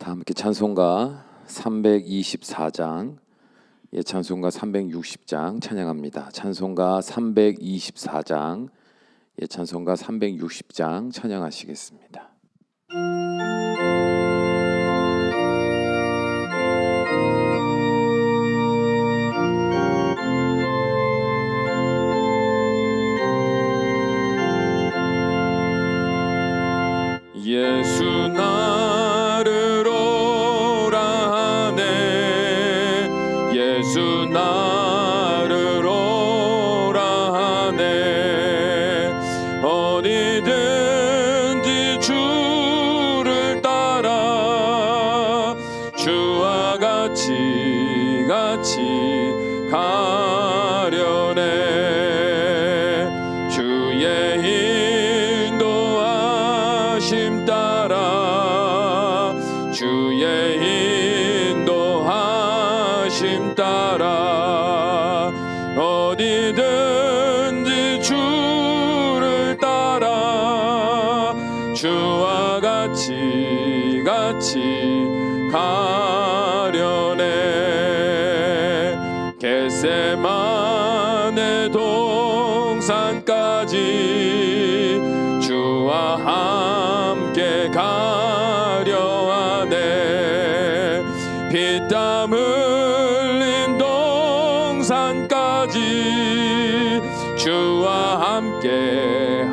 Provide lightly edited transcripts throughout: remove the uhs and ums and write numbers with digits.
다 함께 찬송가 324장, 찬송가 360장 찬양합니다. 찬송가 324장, 찬송가 360장 찬양하시겠습니다. 예수 나를 오라 하네, 예수 나를 오라 하네. 어디든지 주를 따라 주와 같이 가려네. 주의 인도하심 따라, 주의 인도하심 따라, 어디든지 주를 따라 주와 같이 가려네. 겟세마네 동산까지 주와 함께 가려 하네. 피땀 흘린 동산까지 주와 함께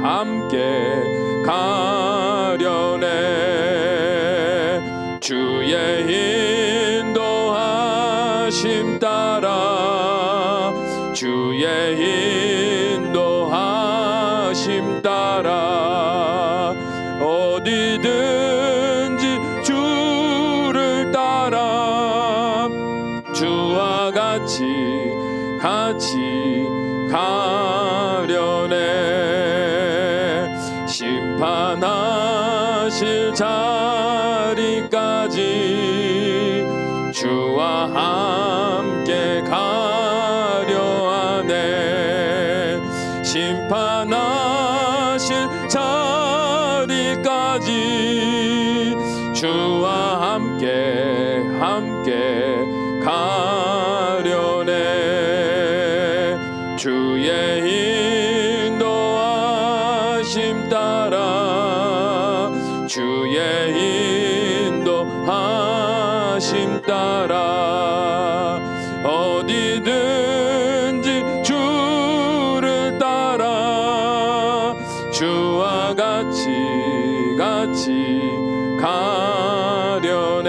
가려네. 주의 인도하심 따라, 주의 인도하심 따라, 어디든지 주를 따라 주와 같이 가려네. 심판하실 자리까지 주와 함께 가려 하네. 심판하실 자리까지 주와 함께 가려네. 주의 인도하심 따라, 주의 인도하심 따라, 어디든지 주를 따라 주와 같이 가려네.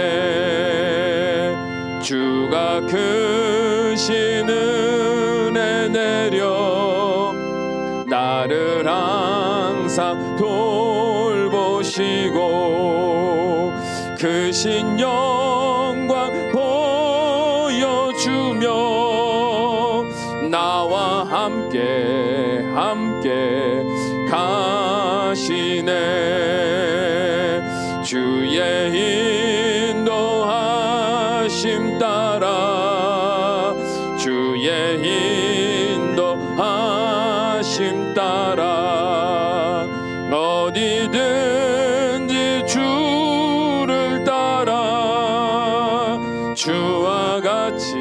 주가 크신 은혜 내려 나를 항상 돌보시고 크신 영광 보여주며 나와 함께 가시네. 주의 인도하심 따라, 주의 인도하심 따라, 어디든지 주를 따라 주와 같이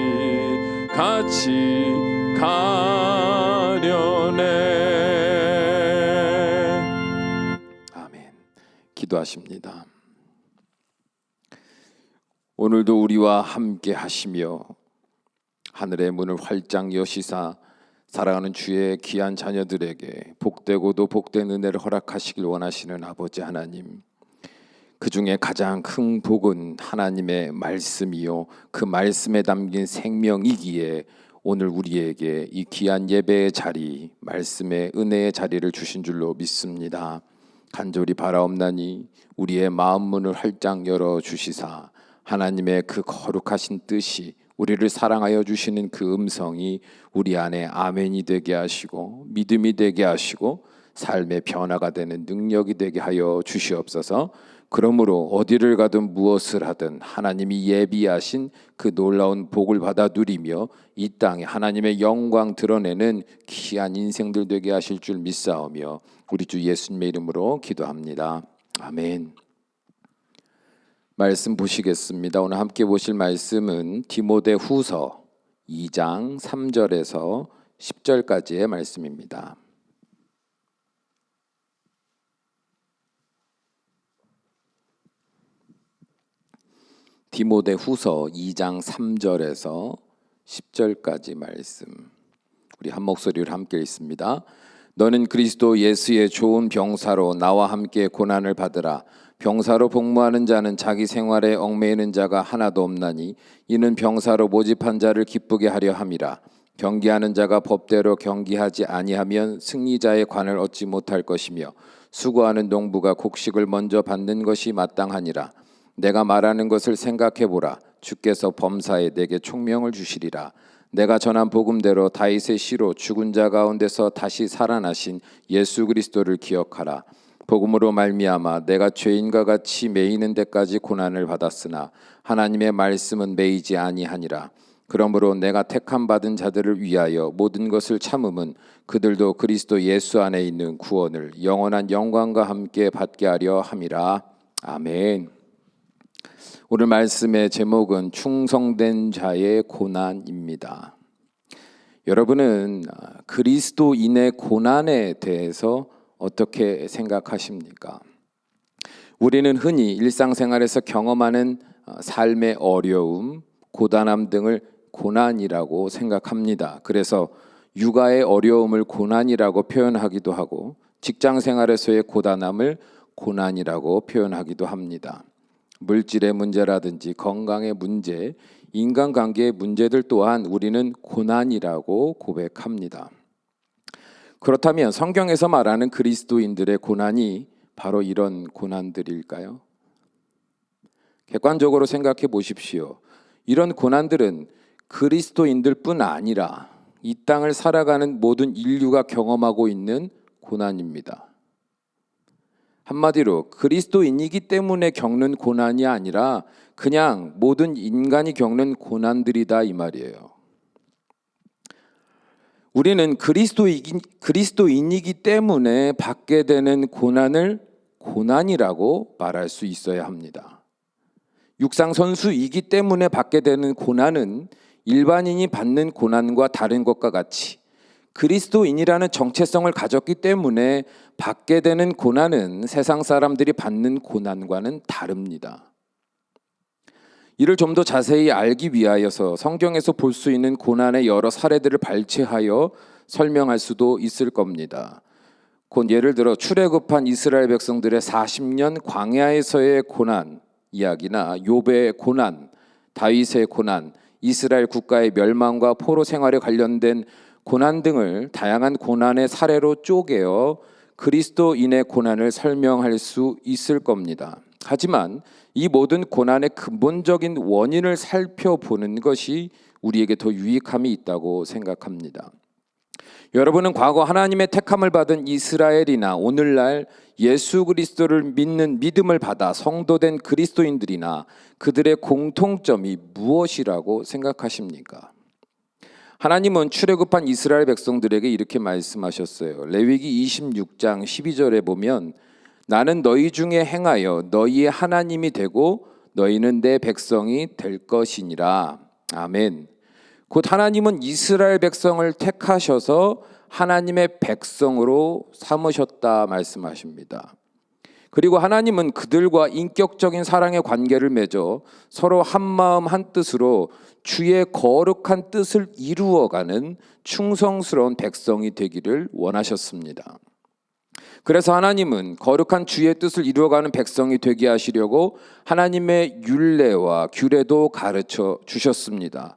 가려네. 아멘. 기도하십니다. 오늘도 우리와 함께 하시며 하늘의 문을 활짝 여시사 사랑하는 주의 귀한 자녀들에게 복되고도 복된 은혜를 허락하시길 원하시는 아버지 하나님, 그 중에 가장 큰 복은 하나님의 말씀이요 그 말씀에 담긴 생명이기에 오늘 우리에게 이 귀한 예배의 자리, 말씀의 은혜의 자리를 주신 줄로 믿습니다. 간절히 바라옵나니 우리의 마음 문을 활짝 열어 주시사 하나님의 그 거룩하신 뜻이, 우리를 사랑하여 주시는 그 음성이 우리 안에 아멘이 되게 하시고 믿음이 되게 하시고 삶의 변화가 되는 능력이 되게 하여 주시옵소서. 그러므로 어디를 가든 무엇을 하든 하나님이 예비하신 그 놀라운 복을 받아 누리며 이 땅에 하나님의 영광 드러내는 귀한 인생들 되게 하실 줄 믿사오며 우리 주 예수님의 이름으로 기도합니다. 아멘. 말씀 보시겠습니다. 오늘 함께 보실 말씀은 디모데후서 2장 3절에서 10절까지의 말씀입니다. 디모데후서 2장 3절에서 10절까지 말씀. 우리 한 목소리로 함께 읽습니다. 너는 그리스도 예수의 좋은 병사로 나와 함께 고난을 받으라. 병사로 복무하는 자는 자기 생활에 얽매이는 자가 하나도 없나니 이는 병사로 모집한 자를 기쁘게 하려 함이라. 경기하는 자가 법대로 경기하지 아니하면 승리자의 관을 얻지 못할 것이며 수고하는 농부가 곡식을 먼저 받는 것이 마땅하니라. 내가 말하는 것을 생각해 보라. 주께서 범사에 내게 총명을 주시리라. 내가 전한 복음대로 다윗의 씨로 죽은 자 가운데서 다시 살아나신 예수 그리스도를 기억하라. 복음으로 말미암아 내가 죄인과 같이 매이는 데까지 고난을 받았으나 하나님의 말씀은 매이지 아니하니라. 그러므로 내가 택함 받은 자들을 위하여 모든 것을 참음은 그들도 그리스도 예수 안에 있는 구원을 영원한 영광과 함께 받게 하려 함이라. 아멘. 오늘 말씀의 제목은 충성된 자의 고난입니다. 여러분은 그리스도인의 고난에 대해서 어떻게 생각하십니까? 우리는 흔히 일상생활에서 경험하는 삶의 어려움, 고단함 등을 고난이라고 생각합니다. 그래서 육아의 어려움을 고난이라고 표현하기도 하고 직장생활에서의 고단함을 고난이라고 표현하기도 합니다. 물질의 문제라든지 건강의 문제, 인간관계의 문제들 또한 우리는 고난이라고 고백합니다. 그렇다면 성경에서 말하는 그리스도인들의 고난이 바로 이런 고난들일까요? 객관적으로 생각해 보십시오. 이런 고난들은 그리스도인들뿐 아니라 이 땅을 살아가는 모든 인류가 경험하고 있는 고난입니다. 한마디로 그리스도인이기 때문에 겪는 고난이 아니라 그냥 모든 인간이 겪는 고난들이다 이 말이에요. 우리는 그리스도인이기 때문에 받게 되는 고난을 고난이라고 말할 수 있어야 합니다. 육상 선수이기 때문에 받게 되는 고난은 일반인이 받는 고난과 다른 것과 같이 그리스도인이라는 정체성을 가졌기 때문에 받게 되는 고난은 세상 사람들이 받는 고난과는 다릅니다. 이를 좀 더 자세히 알기 위하여서 성경에서 볼 수 있는 고난의 여러 사례들을 발췌하여 설명할 수도 있을 겁니다. 곧 예를 들어 출애굽한 이스라엘 백성들의 40년 광야에서의 고난 이야기나 욥의 고난, 다윗의 고난, 이스라엘 국가의 멸망과 포로 생활에 관련된 고난 등을 다양한 고난의 사례로 쪼개어 그리스도인의 고난을 설명할 수 있을 겁니다. 하지만 이 모든 고난의 근본적인 원인을 살펴보는 것이 우리에게 더 유익함이 있다고 생각합니다. 여러분은 과거 하나님의 택함을 받은 이스라엘이나 오늘날 예수 그리스도를 믿는 믿음을 받아 성도된 그리스도인들이나 그들의 공통점이 무엇이라고 생각하십니까? 하나님은 출애굽한 이스라엘 백성들에게 이렇게 말씀하셨어요. 레위기 26장 12절에 보면 나는 너희 중에 행하여 너희의 하나님이 되고 너희는 내 백성이 될 것이니라. 아멘. 곧 하나님은 이스라엘 백성을 택하셔서 하나님의 백성으로 삼으셨다 말씀하십니다. 그리고 하나님은 그들과 인격적인 사랑의 관계를 맺어 서로 한마음 한뜻으로 주의 거룩한 뜻을 이루어가는 충성스러운 백성이 되기를 원하셨습니다. 그래서 하나님은 거룩한 주의 뜻을 이루어가는 백성이 되게 하시려고 하나님의 율례와 규례도 가르쳐 주셨습니다.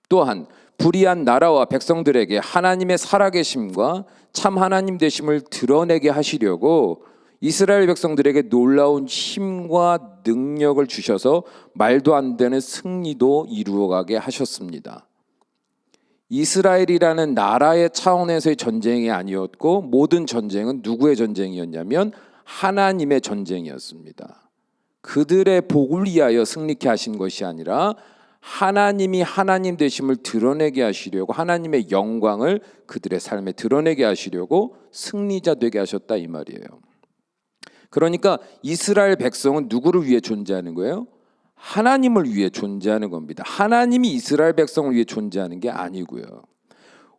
또한 불의한 나라와 백성들에게 하나님의 살아계심과 참 하나님 되심을 드러내게 하시려고 이스라엘 백성들에게 놀라운 힘과 능력을 주셔서 말도 안 되는 승리도 이루어가게 하셨습니다. 이스라엘이라는 나라의 차원에서의 전쟁이 아니었고 모든 전쟁은 누구의 전쟁이었냐면 하나님의 전쟁이었습니다. 그들의 복을 위하여 승리케 하신 것이 아니라 하나님이 하나님 되심을 드러내게 하시려고 하나님의 영광을 그들의 삶에 드러내게 하시려고 승리자 되게 하셨다 이 말이에요. 그러니까 이스라엘 백성은 누구를 위해 존재하는 거예요? 하나님을 위해 존재하는 겁니다. 하나님이 이스라엘 백성을 위해 존재하는 게 아니고요.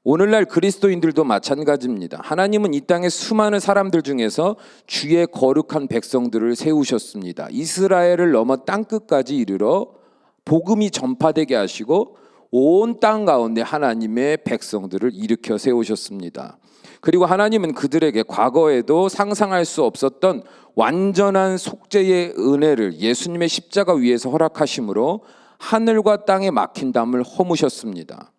오늘날 그리스도인들도 마찬가지입니다. 하나님은 이 땅의 수많은 사람들 중에서 주의 거룩한 백성들을 세우셨습니다. 이스라엘을 넘어 땅끝까지 이르러 복음이 전파되게 하시고 온 땅 가운데 하나님의 백성들을 일으켜 세우셨습니다. 그리고 하나님은 그들에게 과거에도 상상할 수 없었던 완전한 속죄의 은혜를 예수님의 십자가 위에서 허락하심으로 하늘과 땅에 막힌 담을 허무셨습니다.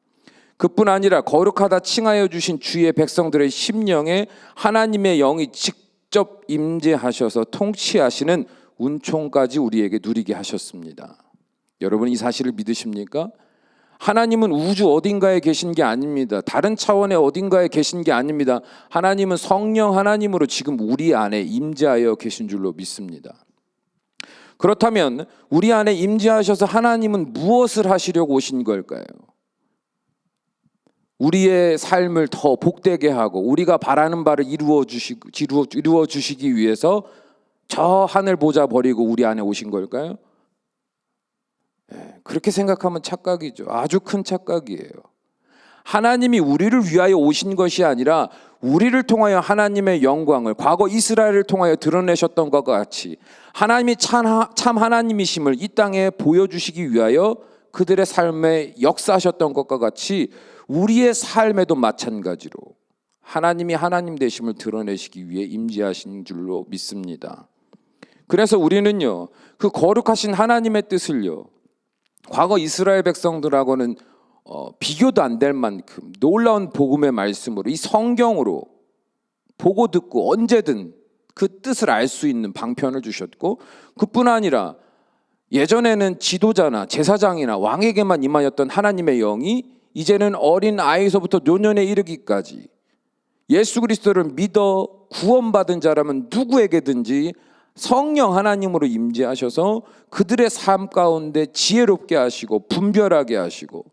그뿐 아니라 거룩하다 칭하여 주신 주의 백성들의 심령에 하나님의 영이 직접 임재하셔서 통치하시는 은총까지 우리에게 누리게 하셨습니다. 여러분 이 사실을 믿으십니까? 하나님은 우주 어딘가에 계신 게 아닙니다. 다른 차원의 어딘가에 계신 게 아닙니다. 하나님은 성령 하나님으로 지금 우리 안에 임재하여 계신 줄로 믿습니다. 그렇다면 우리 안에 임재하셔서 하나님은 무엇을 하시려고 오신 걸까요? 우리의 삶을 더 복되게 하고 우리가 바라는 바를 이루어 주시기 위해서 저 하늘 보좌 버리고 우리 안에 오신 걸까요? 그렇게 생각하면 착각이죠. 아주 큰 착각이에요. 하나님이 우리를 위하여 오신 것이 아니라 우리를 통하여 하나님의 영광을 과거 이스라엘을 통하여 드러내셨던 것과 같이 하나님이 참 하나님이심을 이 땅에 보여주시기 위하여 그들의 삶에 역사하셨던 것과 같이 우리의 삶에도 마찬가지로 하나님이 하나님 되심을 드러내시기 위해 임재하신 줄로 믿습니다. 그래서 우리는요, 그 거룩하신 하나님의 뜻을요, 과거 이스라엘 백성들하고는 비교도 안 될 만큼 놀라운 복음의 말씀으로 이 성경으로 보고 듣고 언제든 그 뜻을 알 수 있는 방편을 주셨고, 그뿐 아니라 예전에는 지도자나 제사장이나 왕에게만 임하였던 하나님의 영이 이제는 어린 아이에서부터 노년에 이르기까지 예수 그리스도를 믿어 구원받은 자라면 누구에게든지 성령 하나님으로 임재하셔서 그들의 삶 가운데 지혜롭게 하시고 분별하게 하시고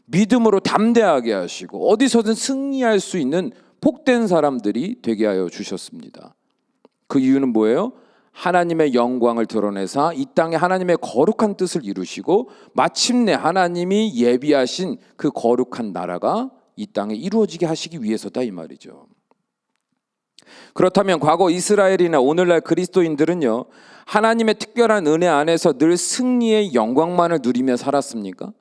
믿음으로 담대하게 하시고 어디서든 승리할 수 있는 복된 사람들이 되게 하여 주셨습니다. 그 이유는 뭐예요? 하나님의 영광을 드러내사 이 땅에 하나님의 거룩한 뜻을 이루시고 마침내 하나님이 예비하신 그 거룩한 나라가 이 땅에 이루어지게 하시기 위해서다 이 말이죠. 그렇다면 과거 이스라엘이나 오늘날 그리스도인들은요, 하나님의 특별한 은혜 안에서 늘 승리의 영광만을 누리며 살았습니까?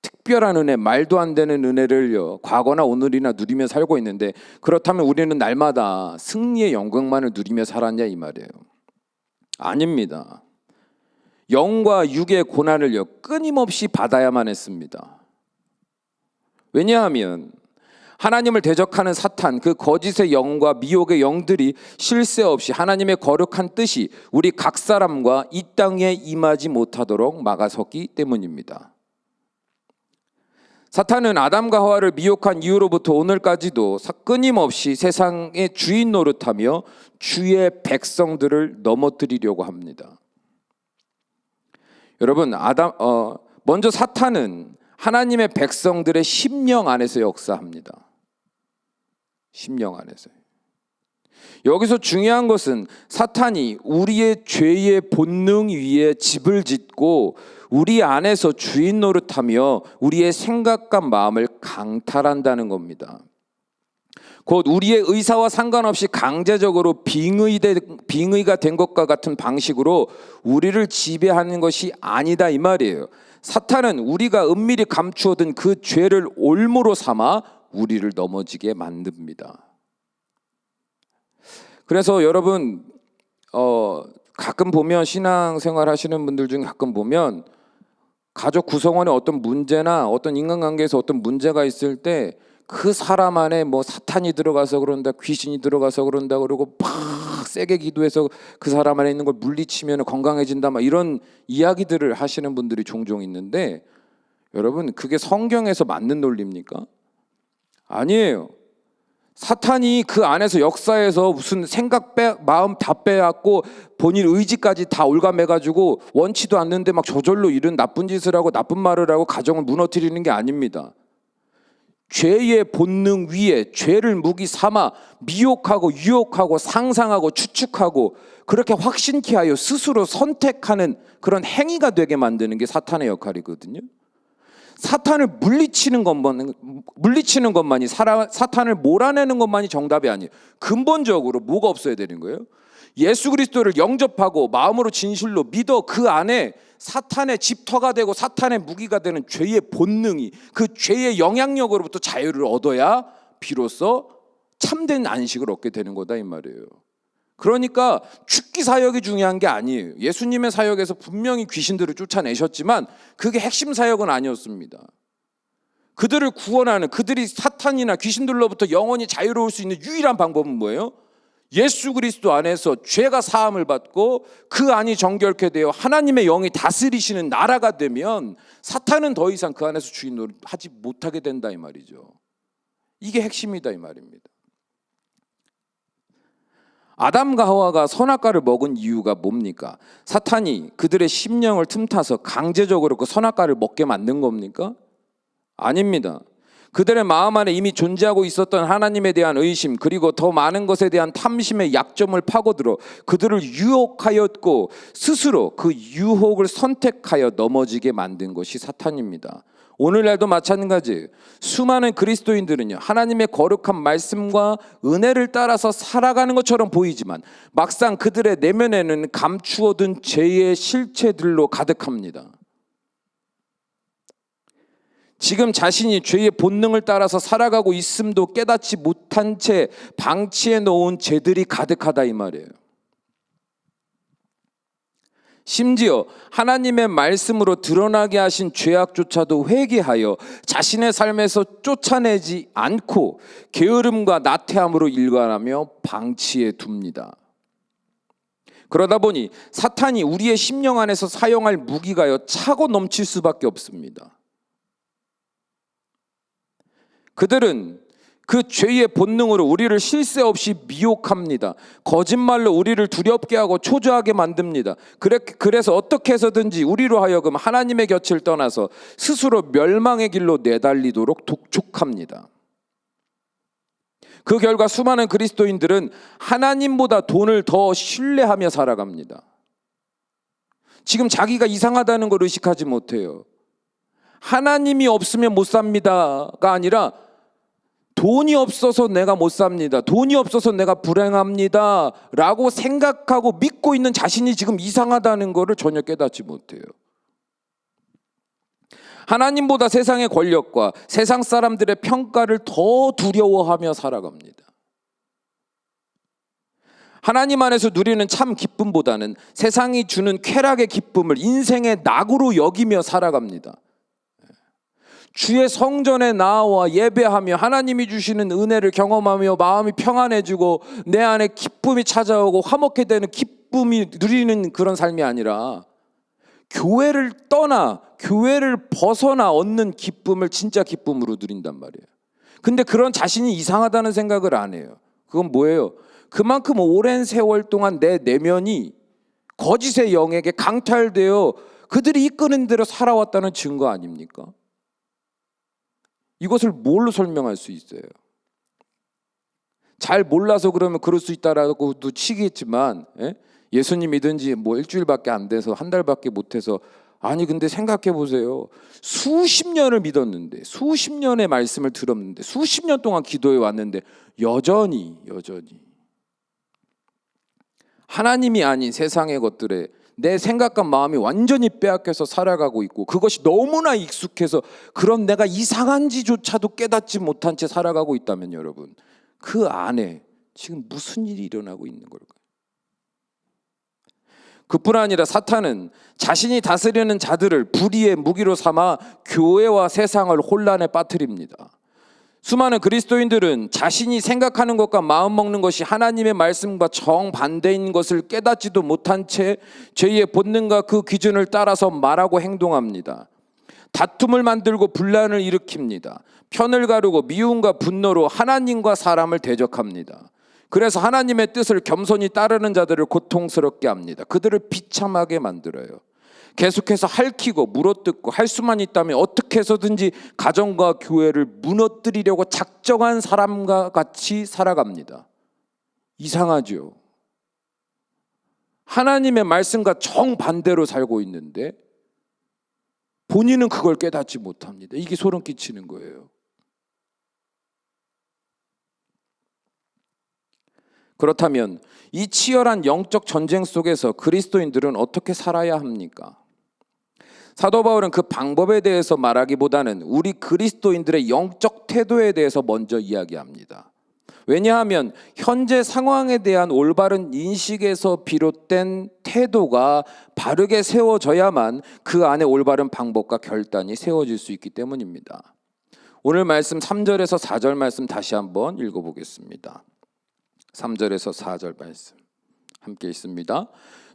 특별한 은혜, 말도 안 되는 은혜를요, 과거나 오늘이나 누리며 살고 있는데, 그렇다면 우리는 날마다 승리의 영광만을 누리며 살았냐 이 말이에요. 아닙니다. 영과 육의 고난을요, 끊임없이 받아야만 했습니다. 왜냐하면 하나님을 대적하는 사탄, 그 거짓의 영과 미혹의 영들이 쉴 새 없이 하나님의 거룩한 뜻이 우리 각 사람과 이 땅에 임하지 못하도록 막아섰기 때문입니다. 사탄은 아담과 하와를 미혹한 이후로부터 오늘까지도 끊임없이 세상의 주인 노릇하며 주의 백성들을 넘어뜨리려고 합니다. 여러분, 먼저 사탄은 하나님의 백성들의 심령 안에서 역사합니다. 심령 안에서. 여기서 중요한 것은 사탄이 우리의 죄의 본능 위에 집을 짓고 우리 안에서 주인 노릇하며 우리의 생각과 마음을 강탈한다는 겁니다. 곧 우리의 의사와 상관없이 강제적으로 빙의가 된 것과 같은 방식으로 우리를 지배하는 것이 아니다 이 말이에요. 사탄은 우리가 은밀히 감추어둔 그 죄를 올무로 삼아 우리를 넘어지게 만듭니다. 그래서 여러분 가끔 보면 신앙생활 하시는 분들 중에 가끔 보면 가족 구성원에 어떤 문제나 어떤 인간관계에서 어떤 문제가 있을 때 그 사람 안에 뭐 사탄이 들어가서 그런다, 귀신이 들어가서 그런다 그러고 팍 세게 기도해서 그 사람 안에 있는 걸 물리치면 건강해진다 막 이런 이야기들을 하시는 분들이 종종 있는데, 여러분 그게 성경에서 맞는 논리입니까? 아니에요. 사탄이 그 안에서 역사에서 무슨 생각 마음 다 빼앗고 본인 의지까지 다 올가매가지고 원치도 않는데 막 저절로 이런 나쁜 짓을 하고 나쁜 말을 하고 가정을 무너뜨리는 게 아닙니다. 죄의 본능 위에 죄를 무기 삼아 미혹하고 유혹하고 상상하고 추측하고 그렇게 확신케 하여 스스로 선택하는 그런 행위가 되게 만드는 게 사탄의 역할이거든요. 사탄을 물리치는 것만이 사탄을 몰아내는 것만이 정답이 아니에요. 근본적으로 뭐가 없어야 되는 거예요? 예수 그리스도를 영접하고 마음으로 진실로 믿어 그 안에 사탄의 집터가 되고 사탄의 무기가 되는 죄의 본능이, 그 죄의 영향력으로부터 자유를 얻어야 비로소 참된 안식을 얻게 되는 거다 이 말이에요. 그러니까 죽기 사역이 중요한 게 아니에요. 예수님의 사역에서 분명히 귀신들을 쫓아내셨지만 그게 핵심 사역은 아니었습니다. 그들을 구원하는, 그들이 사탄이나 귀신들로부터 영원히 자유로울 수 있는 유일한 방법은 뭐예요? 예수 그리스도 안에서 죄가 사함을 받고 그 안이 정결케 되어 하나님의 영이 다스리시는 나라가 되면 사탄은 더 이상 그 안에서 주인 노릇 하지 못하게 된다 이 말이죠. 이게 핵심이다 이 말입니다. 아담과 하와가 선악과를 먹은 이유가 뭡니까? 사탄이 그들의 심령을 틈타서 강제적으로 그 선악과를 먹게 만든 겁니까? 아닙니다. 그들의 마음 안에 이미 존재하고 있었던 하나님에 대한 의심, 그리고 더 많은 것에 대한 탐심의 약점을 파고들어 그들을 유혹하였고 스스로 그 유혹을 선택하여 넘어지게 만든 것이 사탄입니다. 오늘날도 마찬가지예요. 수많은 그리스도인들은요, 하나님의 거룩한 말씀과 은혜를 따라서 살아가는 것처럼 보이지만 막상 그들의 내면에는 감추어둔 죄의 실체들로 가득합니다. 지금 자신이 죄의 본능을 따라서 살아가고 있음도 깨닫지 못한 채 방치해 놓은 죄들이 가득하다 이 말이에요. 심지어 하나님의 말씀으로 드러나게 하신 죄악조차도 회개하여 자신의 삶에서 쫓아내지 않고 게으름과 나태함으로 일관하며 방치해 둡니다. 그러다 보니 사탄이 우리의 심령 안에서 사용할 무기가요 차고 넘칠 수밖에 없습니다. 그들은 그 죄의 본능으로 우리를 쉴 새 없이 미혹합니다. 거짓말로 우리를 두렵게 하고 초조하게 만듭니다. 그래서 어떻게 해서든지 우리로 하여금 하나님의 곁을 떠나서 스스로 멸망의 길로 내달리도록 독촉합니다. 그 결과 수많은 그리스도인들은 하나님보다 돈을 더 신뢰하며 살아갑니다. 지금 자기가 이상하다는 걸 의식하지 못해요. 하나님이 없으면 못 삽니다가 아니라 돈이 없어서 내가 못 삽니다. 돈이 없어서 내가 불행합니다. 라고 생각하고 믿고 있는 자신이 지금 이상하다는 것을 전혀 깨닫지 못해요. 하나님보다 세상의 권력과 세상 사람들의 평가를 더 두려워하며 살아갑니다. 하나님 안에서 누리는 참 기쁨보다는 세상이 주는 쾌락의 기쁨을 인생의 낙으로 여기며 살아갑니다. 주의 성전에 나와 예배하며 하나님이 주시는 은혜를 경험하며 마음이 평안해지고 내 안에 기쁨이 찾아오고 화목해 되는 기쁨이 누리는 그런 삶이 아니라 교회를 떠나 교회를 벗어나 얻는 기쁨을 진짜 기쁨으로 누린단 말이에요. 근데 그런 자신이 이상하다는 생각을 안 해요. 그건 뭐예요? 그만큼 오랜 세월 동안 내 내면이 거짓의 영에게 강탈되어 그들이 이끄는 대로 살아왔다는 증거 아닙니까? 이것을 뭘로 설명할 수 있어요? 잘 몰라서 그러면 그럴 수 있다라고도 치겠지만, 예수님 믿은 지 뭐 일주일밖에 안 돼서 한 달밖에 못해서, 아니 근데 생각해 보세요. 수십 년을 믿었는데, 수십 년의 말씀을 들었는데, 수십 년 동안 기도해 왔는데 여전히 하나님이 아닌 세상의 것들에 내 생각과 마음이 완전히 빼앗겨서 살아가고 있고, 그것이 너무나 익숙해서 그런 내가 이상한지조차도 깨닫지 못한 채 살아가고 있다면 여러분, 그 안에 지금 무슨 일이 일어나고 있는 걸까요? 그뿐 아니라 사탄은 자신이 다스리는 자들을 불의의 무기로 삼아 교회와 세상을 혼란에 빠뜨립니다. 수많은 그리스도인들은 자신이 생각하는 것과 마음먹는 것이 하나님의 말씀과 정반대인 것을 깨닫지도 못한 채 죄의 본능과 그 기준을 따라서 말하고 행동합니다. 다툼을 만들고 분란을 일으킵니다. 편을 가르고 미움과 분노로 하나님과 사람을 대적합니다. 그래서 하나님의 뜻을 겸손히 따르는 자들을 고통스럽게 합니다. 그들을 비참하게 만들어요. 계속해서 핥히고 물어뜯고 할 수만 있다면 어떻게 해서든지 가정과 교회를 무너뜨리려고 작정한 사람과 같이 살아갑니다. 이상하죠. 하나님의 말씀과 정반대로 살고 있는데 본인은 그걸 깨닫지 못합니다. 이게 소름 끼치는 거예요. 그렇다면 이 치열한 영적 전쟁 속에서 그리스도인들은 어떻게 살아야 합니까? 사도 바울은 그 방법에 대해서 말하기보다는 우리 그리스도인들의 영적 태도에 대해서 먼저 이야기합니다. 왜냐하면 현재 상황에 대한 올바른 인식에서 비롯된 태도가 바르게 세워져야만 그 안에 올바른 방법과 결단이 세워질 수 있기 때문입니다. 오늘 말씀 3절에서 4절 말씀 다시 한번 읽어보겠습니다. 3절에서 4절 말씀 함께 있습니다.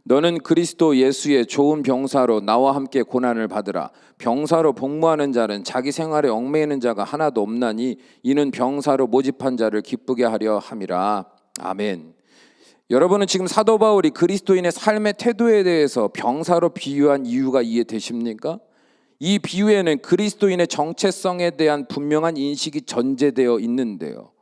너는 그리스도 예수의 좋은 병사로 나와 함께 고난을 받으라. 병사로 복무하는 자는 자기 생활에 얽매이는 자가 하나도 없나니 이는 병사로 모집한 자를 기쁘게 하려 함이라. 아멘. 여러분은 지금 사도 바울이 그리스도인의 삶의 태도에 대해서 병사로 비유한 이유가 이해되십니까? 이 비유에는 그리스도인의 정체성에 대한 분명한 인식이 전제되어 있는데요.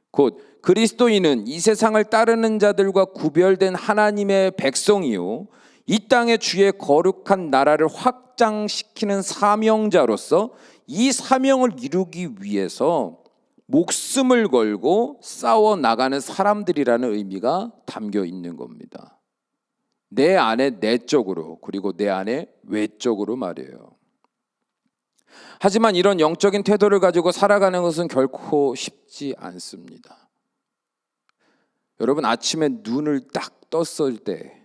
곧 그리스도인은 이 세상을 따르는 자들과 구별된 하나님의 백성이요, 이 땅의 주의 거룩한 나라를 확장시키는 사명자로서 이 사명을 이루기 위해서 목숨을 걸고 싸워 나가는 사람들이라는 의미가 담겨 있는 겁니다. 내 안에 내적으로, 그리고 내 안에 외적으로 말이에요. 하지만 이런 영적인 태도를 가지고 살아가는 것은 결코 쉽지 않습니다. 여러분, 아침에 눈을 딱 떴을 때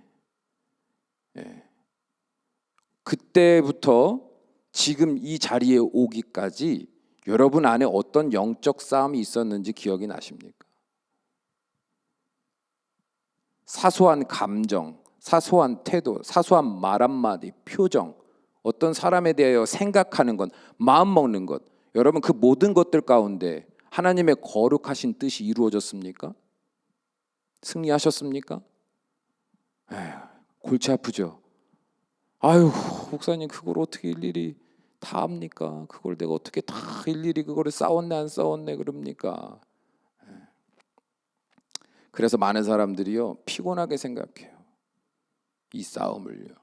그때부터 지금 이 자리에 오기까지 여러분 안에 어떤 영적 싸움이 있었는지 기억이 나십니까? 사소한 감정, 사소한 태도, 사소한 말 한마디, 표정, 어떤 사람에 대하여 생각하는 것, 마음 먹는 것, 여러분 그 모든 것들 가운데 하나님의 거룩하신 뜻이 이루어졌습니까? 승리하셨습니까? 골치 아프죠. 아유, 목사님 그걸 어떻게 일일이 다 합니까? 그걸 내가 어떻게 다 일일이 그거를 싸웠네 안 싸웠네 그럽니까? 그래서 많은 사람들이요 피곤하게 생각해요. 이 싸움을요.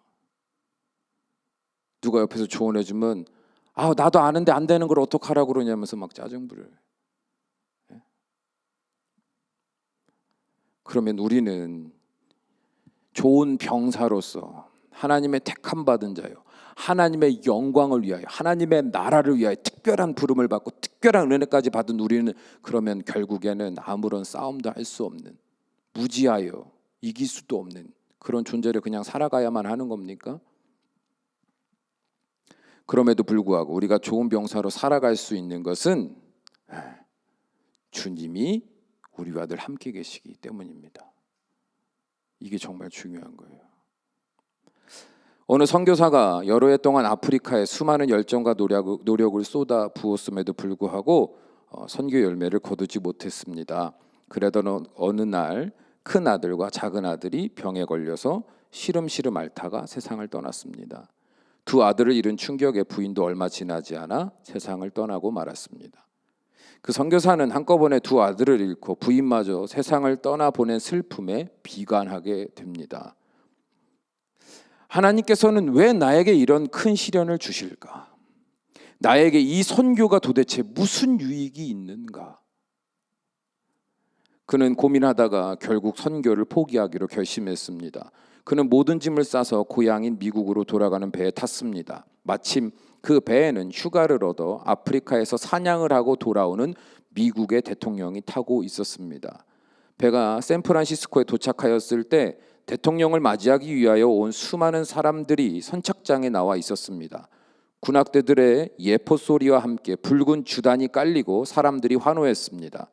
누가 옆에서 조언해주면 나도 아는데 안 되는 걸 어떡하라고 그러냐면서 막 짜증 부려요. 그러면 우리는 좋은 병사로서 하나님의 택함 받은 자요, 하나님의 영광을 위하여, 하나님의 나라를 위하여 특별한 부름을 받고 특별한 은혜까지 받은 우리는 그러면 결국에는 아무런 싸움도 할 수 없는, 무지하여 이길 수도 없는 그런 존재를 그냥 살아가야만 하는 겁니까? 그럼에도 불구하고 우리가 좋은 병사로 살아갈 수 있는 것은 주님이 우리와 늘 함께 계시기 때문입니다. 이게 정말 중요한 거예요. 어느 선교사가 여러 해 동안 아프리카에 수많은 열정과 노력을 쏟아 부었음에도 불구하고 선교 열매를 거두지 못했습니다. 그러던 어느 날 큰 아들과 작은 아들이 병에 걸려서 시름시름 앓다가 세상을 떠났습니다. 두 아들을 잃은 충격에 부인도 얼마 지나지 않아 세상을 떠나고 말았습니다. 그 선교사는 한꺼번에 두 아들을 잃고 부인마저 세상을 떠나보낸 슬픔에 비관하게 됩니다. 하나님께서는 왜 나에게 이런 큰 시련을 주실까? 나에게 이 선교가 도대체 무슨 유익이 있는가? 그는 고민하다가 결국 선교를 포기하기로 결심했습니다. 그는 모든 짐을 싸서 고향인 미국으로 돌아가는 배에 탔습니다. 마침 그 배에는 휴가를 얻어 아프리카에서 사냥을 하고 돌아오는 미국의 대통령이 타고 있었습니다. 배가 샌프란시스코에 도착하였을 때 대통령을 맞이하기 위하여 온 수많은 사람들이 선착장에 나와 있었습니다. 군악대들의 예포 소리와 함께 붉은 주단이 깔리고 사람들이 환호했습니다.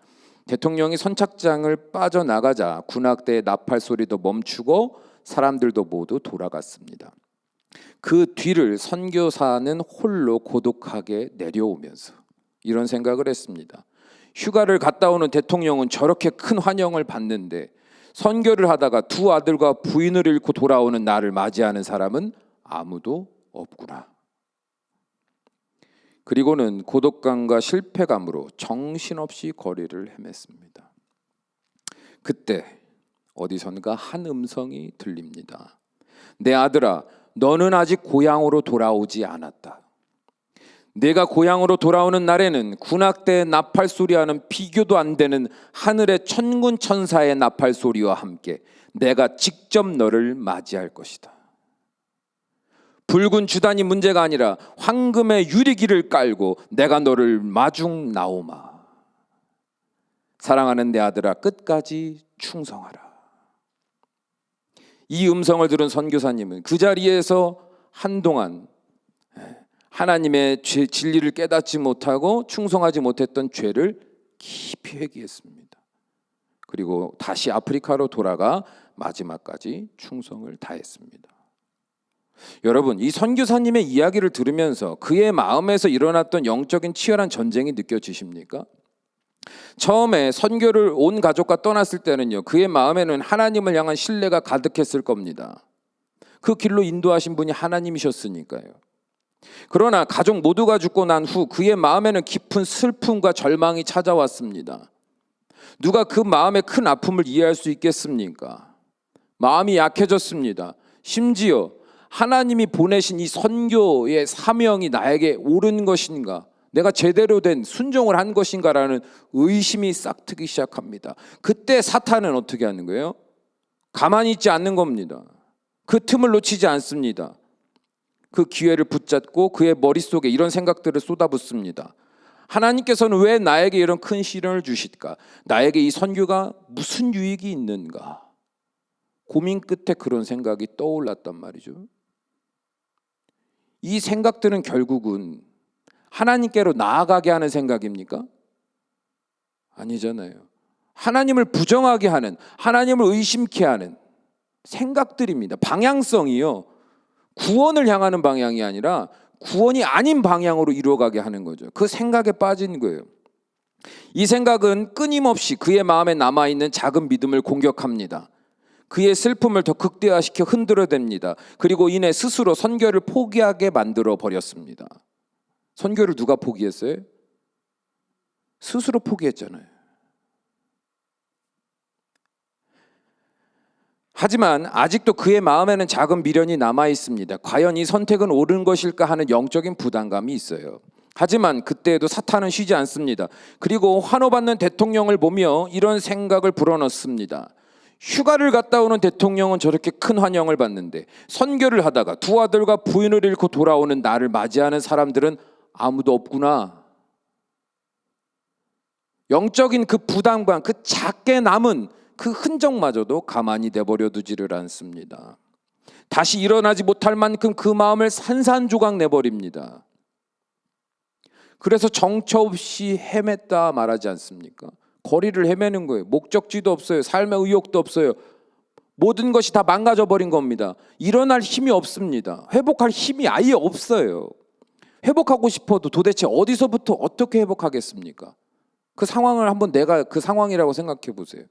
대통령이 선착장을 빠져나가자 군악대의 나팔 소리도 멈추고 사람들도 모두 돌아갔습니다. 그 뒤를 선교사는 홀로 고독하게 내려오면서 이런 생각을 했습니다. 휴가를 갔다 오는 대통령은 저렇게 큰 환영을 받는데 선교를 하다가 두 아들과 부인을 잃고 돌아오는 나를 맞이하는 사람은 아무도 없구나. 그리고는 고독감과 실패감으로 정신없이 거리를 헤맸습니다. 그때 어디선가 한 음성이 들립니다. 내 아들아, 너는 아직 고향으로 돌아오지 않았다. 내가 고향으로 돌아오는 날에는 군악대의 나팔 소리와는 비교도 안 되는 하늘의 천군 천사의 나팔 소리와 함께 내가 직접 너를 맞이할 것이다. 붉은 주단이 문제가 아니라 황금의 유리기를 깔고 내가 너를 마중 나오마. 사랑하는 내 아들아, 끝까지 충성하라. 이 음성을 들은 선교사님은 그 자리에서 한동안 하나님의 진리를 깨닫지 못하고 충성하지 못했던 죄를 깊이 회개했습니다. 그리고 다시 아프리카로 돌아가 마지막까지 충성을 다했습니다. 여러분, 이 선교사님의 이야기를 들으면서 그의 마음에서 일어났던 영적인 치열한 전쟁이 느껴지십니까? 처음에 선교를 온 가족과 떠났을 때는요, 그의 마음에는 하나님을 향한 신뢰가 가득했을 겁니다. 그 길로 인도하신 분이 하나님이셨으니까요. 그러나 가족 모두가 죽고 난 후 그의 마음에는 깊은 슬픔과 절망이 찾아왔습니다. 누가 그 마음의 큰 아픔을 이해할 수 있겠습니까? 마음이 약해졌습니다. 심지어 하나님이 보내신 이 선교의 사명이 나에게 옳은 것인가? 내가 제대로 된 순종을 한 것인가라는 의심이 싹트기 시작합니다. 그때 사탄은 어떻게 하는 거예요? 가만히 있지 않는 겁니다. 그 틈을 놓치지 않습니다. 그 기회를 붙잡고 그의 머릿속에 이런 생각들을 쏟아붓습니다. 하나님께서는 왜 나에게 이런 큰 시련을 주실까? 나에게 이 선교가 무슨 유익이 있는가? 고민 끝에 그런 생각이 떠올랐단 말이죠. 이 생각들은 결국은 하나님께로 나아가게 하는 생각입니까? 아니잖아요. 하나님을 부정하게 하는, 하나님을 의심케 하는 생각들입니다. 방향성이요, 구원을 향하는 방향이 아니라 구원이 아닌 방향으로 이루어가게 하는 거죠. 그 생각에 빠진 거예요. 이 생각은 끊임없이 그의 마음에 남아있는 작은 믿음을 공격합니다. 그의 슬픔을 더 극대화시켜 흔들어댑니다. 그리고 이내 스스로 선교를 포기하게 만들어 버렸습니다. 선교를 누가 포기했어요? 스스로 포기했잖아요. 하지만 아직도 그의 마음에는 작은 미련이 남아 있습니다. 과연 이 선택은 옳은 것일까 하는 영적인 부담감이 있어요. 하지만 그때에도 사탄은 쉬지 않습니다. 그리고 환호받는 대통령을 보며 이런 생각을 불어넣습니다. 휴가를 갔다 오는 대통령은 저렇게 큰 환영을 받는데 선교를 하다가 두 아들과 부인을 잃고 돌아오는 나를 맞이하는 사람들은 아무도 없구나. 영적인 그 부담감, 그 작게 남은 그 흔적마저도 가만히 내버려 두지를 않습니다. 다시 일어나지 못할 만큼 그 마음을 산산조각 내버립니다. 그래서 정처 없이 헤맸다 말하지 않습니까? 거리를 헤매는 거예요. 목적지도 없어요. 삶의 의욕도 없어요. 모든 것이 다 망가져 버린 겁니다. 일어날 힘이 없습니다. 회복할 힘이 아예 없어요. 회복하고 싶어도 도대체 어디서부터 어떻게 회복하겠습니까? 그 상황을 한번 내가 그 상황이라고 생각해 보세요.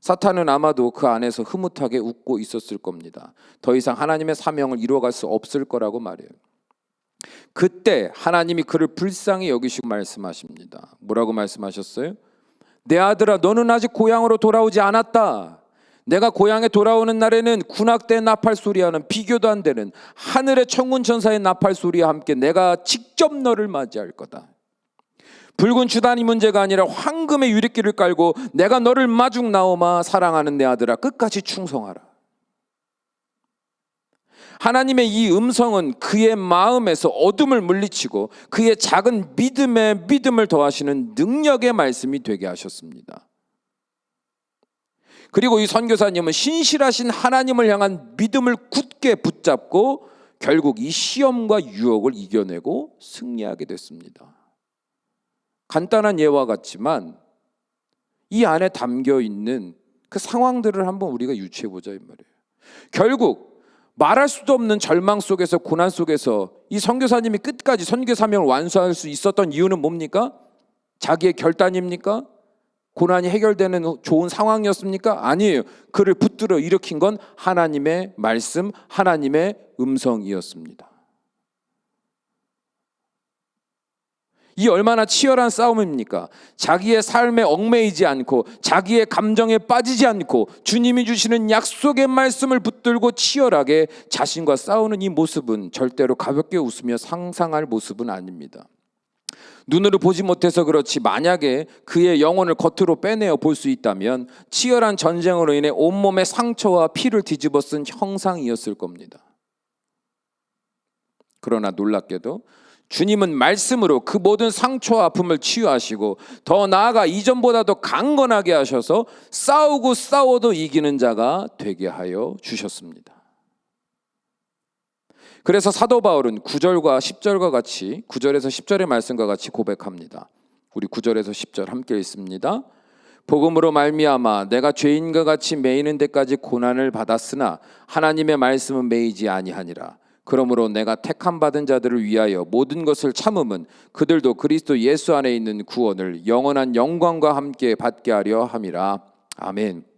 사탄은 아마도 그 안에서 흐뭇하게 웃고 있었을 겁니다. 더 이상 하나님의 사명을 이루어갈 수 없을 거라고 말해요. 그때 하나님이 그를 불쌍히 여기시고 말씀하십니다. 뭐라고 말씀하셨어요? 내 아들아, 너는 아직 고향으로 돌아오지 않았다. 내가 고향에 돌아오는 날에는 군악대 나팔 소리와는 비교도 안 되는 하늘의 천군 천사의 나팔 소리와 함께 내가 직접 너를 맞이할 거다. 붉은 주단이 문제가 아니라 황금의 유리기를 깔고 내가 너를 마중 나오마. 사랑하는 내 아들아, 끝까지 충성하라. 하나님의 이 음성은 그의 마음에서 어둠을 물리치고 그의 작은 믿음에 믿음을 더하시는 능력의 말씀이 되게 하셨습니다. 그리고 이 선교사님은 신실하신 하나님을 향한 믿음을 굳게 붙잡고 결국 이 시험과 유혹을 이겨내고 승리하게 됐습니다. 간단한 예와 같지만 이 안에 담겨 있는 그 상황들을 한번 우리가 유추해 보자 이 말이에요. 결국 말할 수도 없는 절망 속에서, 고난 속에서 이 선교사님이 끝까지 선교 사명을 완수할 수 있었던 이유는 뭡니까? 자기의 결단입니까? 고난이 해결되는 좋은 상황이었습니까? 아니에요. 그를 붙들어 일으킨 건 하나님의 말씀, 하나님의 음성이었습니다. 이 얼마나 치열한 싸움입니까? 자기의 삶에 얽매이지 않고 자기의 감정에 빠지지 않고 주님이 주시는 약속의 말씀을 붙들고 치열하게 자신과 싸우는 이 모습은 절대로 가볍게 웃으며 상상할 모습은 아닙니다. 눈으로 보지 못해서 그렇지 만약에 그의 영혼을 겉으로 빼내어 볼 수 있다면 치열한 전쟁으로 인해 온몸에 상처와 피를 뒤집어 쓴 형상이었을 겁니다. 그러나 놀랍게도 주님은 말씀으로 그 모든 상처와 아픔을 치유하시고 더 나아가 이전보다도 강건하게 하셔서 싸우고 싸워도 이기는 자가 되게 하여 주셨습니다. 그래서 사도 바울은 9절과 10절과 같이 9절에서 10절의 말씀과 같이 고백합니다. 우리 9절에서 10절 함께 읽습니다. 복음으로 말미암아 내가 죄인과 같이 매이는 데까지 고난을 받았으나 하나님의 말씀은 매이지 아니하니라. 그러므로 내가 택함 받은 자들을 위하여 모든 것을 참음은 그들도 그리스도 예수 안에 있는 구원을 영원한 영광과 함께 받게 하려 함이라. 아멘.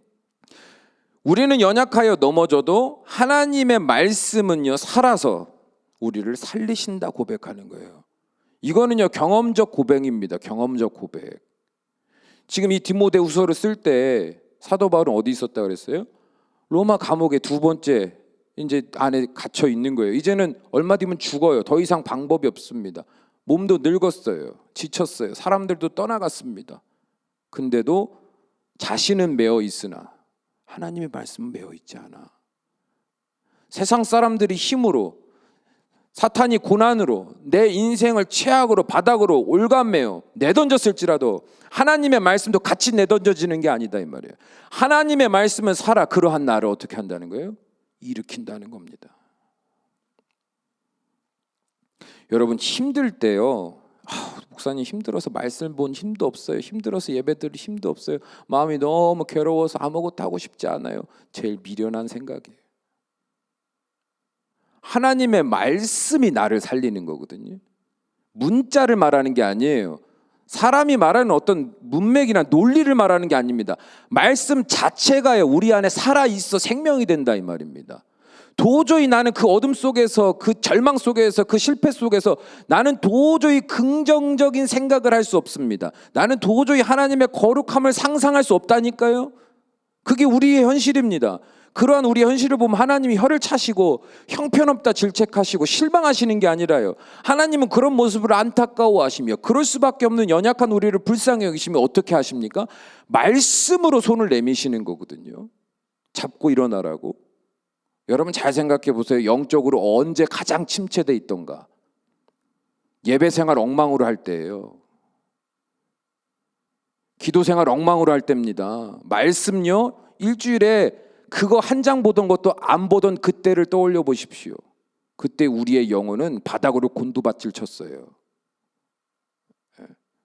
우리는 연약하여 넘어져도 하나님의 말씀은요 살아서 우리를 살리신다 고백하는 거예요. 이거는요 경험적 고백입니다. 경험적 고백. 지금 이 디모데후서를 쓸 때 사도 바울은 어디 있었다 그랬어요? 로마 감옥에 두 번째 이제 안에 갇혀 있는 거예요. 이제는 얼마 뒤면 죽어요. 더 이상 방법이 없습니다. 몸도 늙었어요. 지쳤어요. 사람들도 떠나갔습니다. 근데도 자신은 매어 있으나 하나님의 말씀은 매어 있지 않아. 세상 사람들이 힘으로 사탄이 고난으로 내 인생을 최악으로 바닥으로 올가매어 내던졌을지라도 하나님의 말씀도 같이 내던져지는 게 아니다 이 말이에요. 하나님의 말씀은 살아 그러한 나를 어떻게 한다는 거예요? 일으킨다는 겁니다. 여러분 힘들 때요 목사님 힘들어서 말씀 본 힘도 없어요. 힘들어서 예배 드릴 힘도 없어요. 마음이 너무 괴로워서 아무것도 하고 싶지 않아요. 제일 미련한 생각이에요. 하나님의 말씀이 나를 살리는 거거든요. 문자를 말하는 게 아니에요. 사람이 말하는 어떤 문맥이나 논리를 말하는 게 아닙니다. 말씀 자체가요 우리 안에 살아있어 생명이 된다 이 말입니다. 도저히 나는 그 어둠 속에서 그 절망 속에서 그 실패 속에서 나는 도저히 긍정적인 생각을 할 수 없습니다. 나는 도저히 하나님의 거룩함을 상상할 수 없다니까요. 그게 우리의 현실입니다. 그러한 우리의 현실을 보면 하나님이 혀를 차시고 형편없다 질책하시고 실망하시는 게 아니라요. 하나님은 그런 모습을 안타까워하시며 그럴 수밖에 없는 연약한 우리를 불쌍히 여기시며 어떻게 하십니까? 말씀으로 손을 내미시는 거거든요. 잡고 일어나라고. 여러분 잘 생각해 보세요. 영적으로 언제 가장 침체돼 있던가? 예배 생활 엉망으로 할 때예요. 기도 생활 엉망으로 할 때입니다. 말씀요 일주일에 그거 한 장 보던 것도 안 보던 그때를 떠올려 보십시오. 그때 우리의 영혼은 바닥으로 곤두밭질 쳤어요.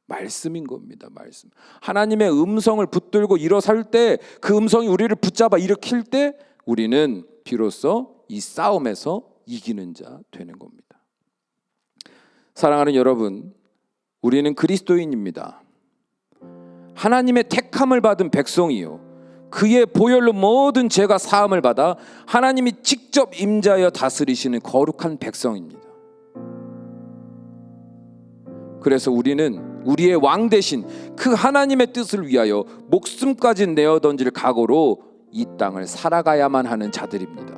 말씀인 겁니다. 말씀. 하나님의 음성을 붙들고 일어설 때 그 음성이 우리를 붙잡아 일으킬 때 우리는 비로소 이 싸움에서 이기는 자 되는 겁니다. 사랑하는 여러분, 우리는 그리스도인입니다. 하나님의 택함을 받은 백성이요 그의 보혈로 모든 죄가 사함을 받아 하나님이 직접 임자하여 다스리시는 거룩한 백성입니다. 그래서 우리는 우리의 왕 대신 그 하나님의 뜻을 위하여 목숨까지 내어 던질 각오로 이 땅을 살아가야만 하는 자들입니다.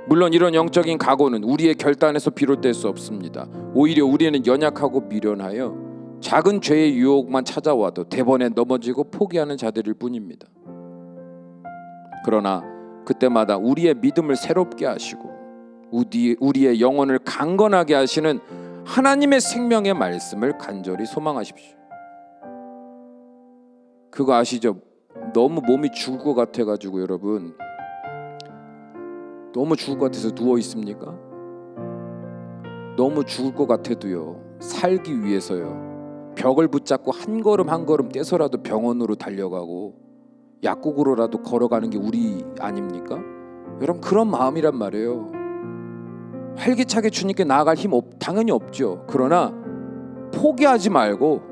물론 이런 영적인 각오는 우리의 결단에서 비롯될 수 없습니다. 오히려 우리는 연약하고 미련하여 작은 죄의 유혹만 찾아와도 대번에 넘어지고 포기하는 자들일 뿐입니다. 그러나 그때마다 우리의 믿음을 새롭게 하시고 우리의 영혼을 강건하게 하시는 하나님의 생명의 말씀을 간절히 소망하십시오. 그거 아시죠? 너무 몸이 죽을 것 같아가지고 여러분 너무 죽을 것 같아서 누워 있습니까? 너무 죽을 것 같아도요 살기 위해서요 벽을 붙잡고 한 걸음 한 걸음 떼서라도 병원으로 달려가고 약국으로라도 걸어가는 게 우리 아닙니까? 여러분 그런 마음이란 말이에요. 활기차게 주님께 나아갈 힘 당연히 없죠. 그러나 포기하지 말고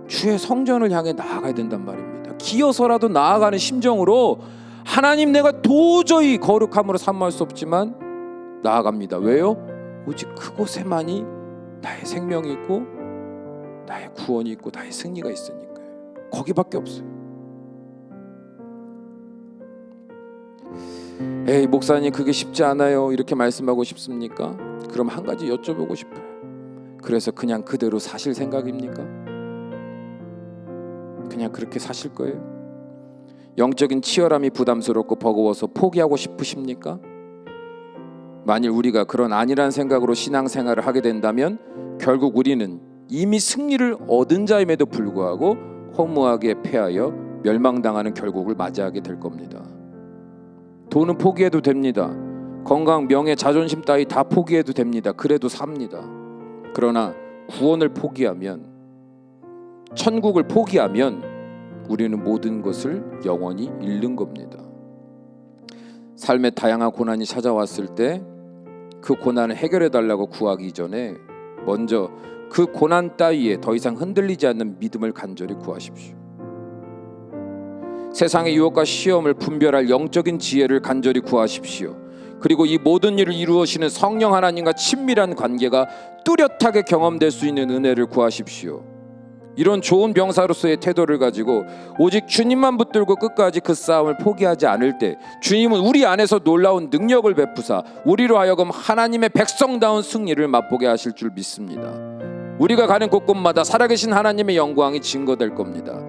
주의 성전을 향해 나아가야 된단 말입니다. 기어서라도 나아가는 심정으로 하나님, 내가 도저히 거룩함으로 삼할 수 없지만 나아갑니다. 왜요? 오직 그곳에만이 나의 생명이 있고 나의 구원이 있고 나의 승리가 있으니까요. 거기밖에 없어요. 에이, 목사님 그게 쉽지 않아요, 이렇게 말씀하고 싶습니까? 그럼 한 가지 여쭤보고 싶어요. 그래서 그냥 그대로 사실 생각입니까? 그냥 그렇게 사실 거예요? 영적인 치열함이 부담스럽고 버거워서 포기하고 싶으십니까? 만일 우리가 그런 아니란 생각으로 신앙생활을 하게 된다면 결국 우리는 이미 승리를 얻은 자임에도 불구하고 허무하게 패하여 멸망당하는 결국을 맞이하게 될 겁니다. 돈은 포기해도 됩니다. 건강, 명예, 자존심 따위 다 포기해도 됩니다. 그래도 삽니다. 그러나 구원을 포기하면, 천국을 포기하면 우리는 모든 것을 영원히 잃는 겁니다. 삶의 다양한 고난이 찾아왔을 때 그 고난을 해결해 달라고 구하기 전에 먼저 그 고난 따위에 더 이상 흔들리지 않는 믿음을 간절히 구하십시오. 세상의 유혹과 시험을 분별할 영적인 지혜를 간절히 구하십시오. 그리고 이 모든 일을 이루시는 성령 하나님과 친밀한 관계가 뚜렷하게 경험될 수 있는 은혜를 구하십시오. 이런 좋은 병사로서의 태도를 가지고 오직 주님만 붙들고 끝까지 그 싸움을 포기하지 않을 때 주님은 우리 안에서 놀라운 능력을 베푸사 우리로 하여금 하나님의 백성다운 승리를 맛보게 하실 줄 믿습니다. 우리가 가는 곳곳마다 살아계신 하나님의 영광이 증거될 겁니다.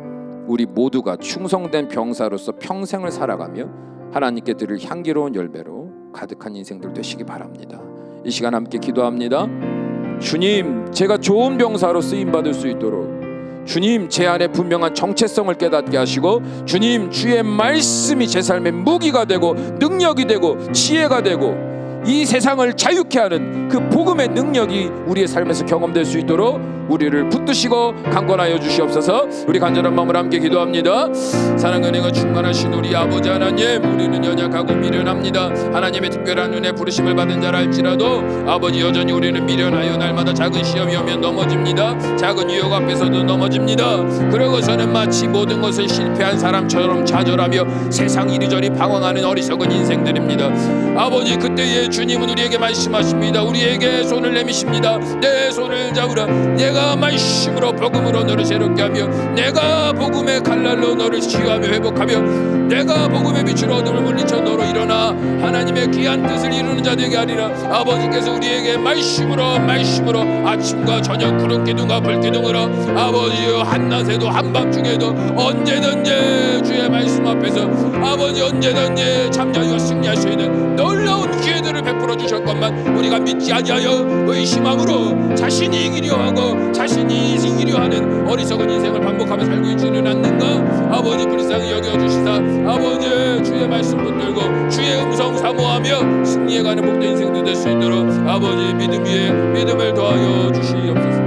우리 모두가 충성된 병사로서 평생을 살아가며 하나님께 드릴 향기로운 열매로 가득한 인생들 되시기 바랍니다. 이 시간 함께 기도합니다. 주님, 제가 좋은 병사로 쓰임받을 수 있도록 주님, 제 안에 분명한 정체성을 깨닫게 하시고 주님, 주의 말씀이 제 삶의 무기가 되고 능력이 되고 지혜가 되고 이 세상을 자유케 하는 그 복음의 능력이 우리의 삶에서 경험될 수 있도록 우리를 붙드시고 강권하여 주시옵소서. 우리 간절한 마음으로 함께 기도합니다. 사랑과 은혜가 충만하신 우리 아버지 하나님, 우리는 연약하고 미련합니다. 하나님의 특별한 은혜 부르심을 받은 자라 할지라도 아버지, 여전히 우리는 미련하여 날마다 작은 시험이 오면 넘어집니다. 작은 유혹 앞에서도 넘어집니다. 그러고서는 마치 모든 것을 실패한 사람처럼 좌절하며 세상 이리저리 방황하는 어리석은 인생들입니다. 아버지, 그때에 주님은 우리에게 말씀하십니다. 우리에게 손을 내미십니다. 내 손을 잡으라. 내가 말씀으로 복음으로 너를 새롭게 하며 내가 복음의 칼날로 너를 치유하며 회복하며 내가 복음의 빛으로 어둠을 물리쳐 너로 일어나 하나님의 귀한 뜻을 이루는 자 되게 하리라. 아버지께서 우리에게 말씀으로 아침과 저녁 구름 기둥과 불 기둥으로 아버지여 한낮에도 한밤중에도 언제든지 주의 말씀 앞에서 아버지 언제든지 잠자리와 승리할 수 있는 놀라운 기회들을 베풀어 주셨건만 우리가 믿지 아니하여 의심함으로 자신이 이기려 하고 자신이 이기려 하는 어리석은 인생을 반복하며 살고 있지는 않는가? 아버지, 불쌍히 여겨주시사 아버지 주의 말씀 붙들고 주의 음성 사모하며 승리해가는 복된 인생도 될 수 있도록 아버지 믿음 위에 믿음을 더하여 주시옵소서.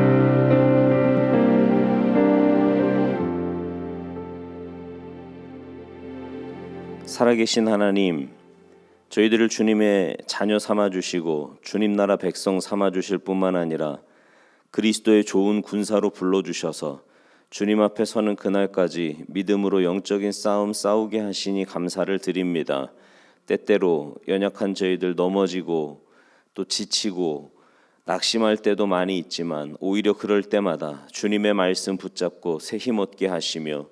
살아계신 하나님, 저희들을 주님의 자녀 삼아주시고 주님 나라 백성 삼아주실 뿐만 아니라 그리스도의 좋은 군사로 불러주셔서 주님 앞에 서는 그날까지 믿음으로 영적인 싸움 싸우게 하시니 감사를 드립니다. 때때로 연약한 저희들 넘어지고 또 지치고 낙심할 때도 많이 있지만 오히려 그럴 때마다 주님의 말씀 붙잡고 새 힘 얻게 하시며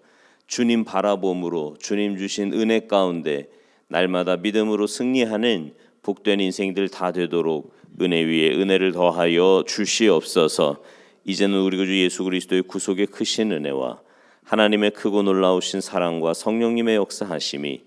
주님 바라봄으로 주님 주신 은혜 가운데 날마다 믿음으로 승리하는 복된 인생들 다 되도록 은혜 위에 은혜를 더하여 주시옵소서. 이제는 우리 주 예수 그리스도의 구속의 크신 은혜와 하나님의 크고 놀라우신 사랑과 성령님의 역사하심이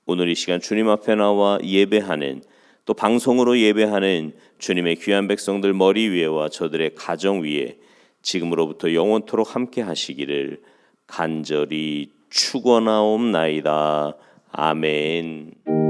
오늘 이 시간 주님 앞에 나와 예배하는 또 방송으로 예배하는 주님의 귀한 백성들 머리 위에와 저들의 가정 위에 지금으로부터 영원토록 함께 하시기를 간절히 축원하옵나이다. 아멘.